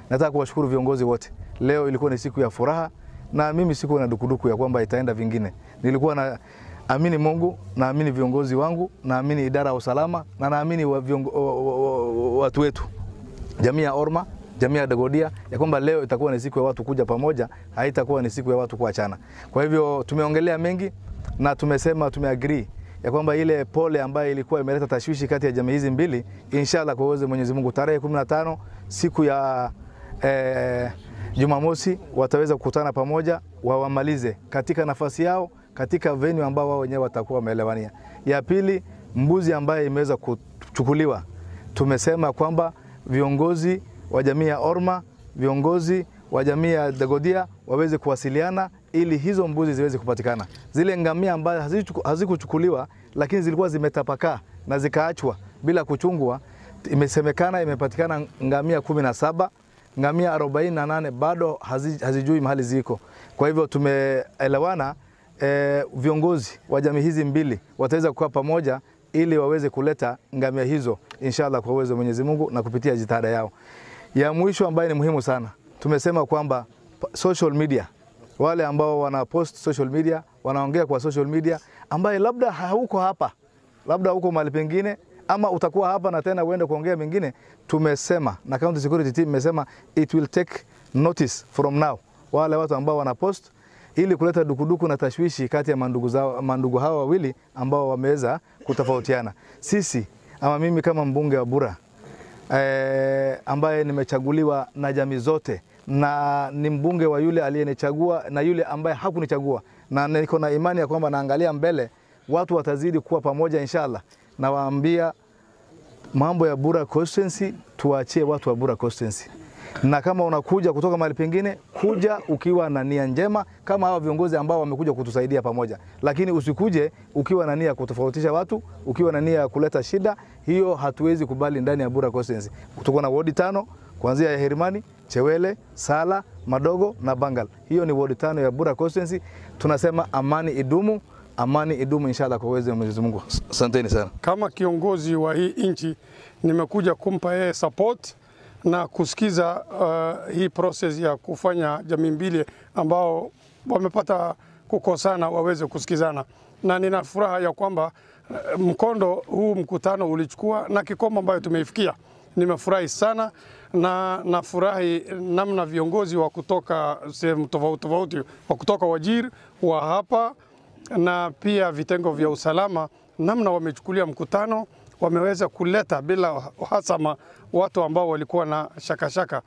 Nataka kuwashukuru viongozi wote. Leo ilikuwa ni siku ya furaha na mimi sikuwa na dukuduku ya kwamba itaenda vingine. Nilikuwa na amini Mungu, naamini viongozi wangu, naamini idara ya usalama na naamini watu wetu. Jamii ya Orma, jamii ya Dagodia, ya kwamba leo itakuwa ni siku ya watu kuja pamoja, haitakuwa ni siku ya watu kuachana. Kwa hivyo tumeongelea mengi na tumesema tumeagree ya kwamba ile pole ambayo ilikuwa imeleta tashwishi kati ya jamii hizi mbili, inshallah kwa uwezo Mwenyezi Mungu tarehe 15 siku ya Jumamosi wataweza kukutana pamoja, wawamalize katika nafasi yao, katika venue ambao wao wenyewe watakuwa wameelewania. Ya pili, mbuzi ambaye imeweza kuchukuliwa, tumesema kwamba viongozi wa jamii ya Orma, viongozi wa jamii ya Dagodia waweze kuwasiliana ili hizo mbuzi ziweze kupatikana. Zile ngamia ambazo hazikuchukuliwa lakini zilikuwa zimetapakaa na zikaachwa bila kuchungwa, imesemekana imepatikana ngamia 17, ngamia 48 bado hazijui mahali ziko. Kwa hivyo tumeelewana viongozi wa jamii hizi mbili wataweza kukaa pamoja ili waweze kuleta ngamia hizo inshallah kwa uwezo wa Mwenyezi Mungu na kupitia jitihada yao. Ya mwisho ambayo ni muhimu sana, tumesema kwamba social media, wale ambao wana post social media, wanaongea kwa social media, ambaye labda hauko hapa, labda uko mahali pengine, ama utakuwa hapa na tena uende kuongea mengine, tumesema na county security team imesema it will take notice from now wale watu ambao wana post, ili kuleta dukuduku na tashwishi kati ya mandugu hawa wawili ambao wameweza kutofautiana. Sisi ama mimi kama mbunge wa Bura ambaye nimechaguliwa na jamii zote na ni mbunge wa yule aliyenichagua na yule ambaye hakunichagua, na niko na imani ya kwamba naangalia mbele watu watazidi kuwa pamoja inshallah. Na waambia mambo ya Bura constituency tuachie watu wa Bura constituency, na kama unakuja kutoka mahali pengine, kuja ukiwa na nia njema kama hawa viongozi ambao wamekuja kutusaidia pamoja, lakini usikuje ukiwa na nia kutofautisha watu, ukiwa na nia kuleta shida. Hiyo hatuwezi kubali ndani ya Bura constituency. Tuko na ward 5 kuanzia ya Herimani, Chewele, Sala, Madogo na Bangal. Hiyo ni ward 5 ya Bura constituency. Tunasema amani idumu, amani idumu inshallah kwa uwezo wa Mwenyezi Mungu. Asanteni sana. Kama kiongozi wa hii nchi nimekuja kumpa yeye support na kusikiza hii process ya kufanya jamii mbili ambao wamepata kukosana waweze kusikizana, na nina furaha ya kwamba mkondo huu mkutano ulichukua na kikomo ambayo tumeifikia. Nimefurahi sana na nafurahi namna viongozi wa kutoka sehemu tofauti wa kutoka Wajir wa hapa na pia vitengo vya usalama namna wamechukulia mkutano, wameweza kuleta bila uhasama watu ambao walikuwa na shaka.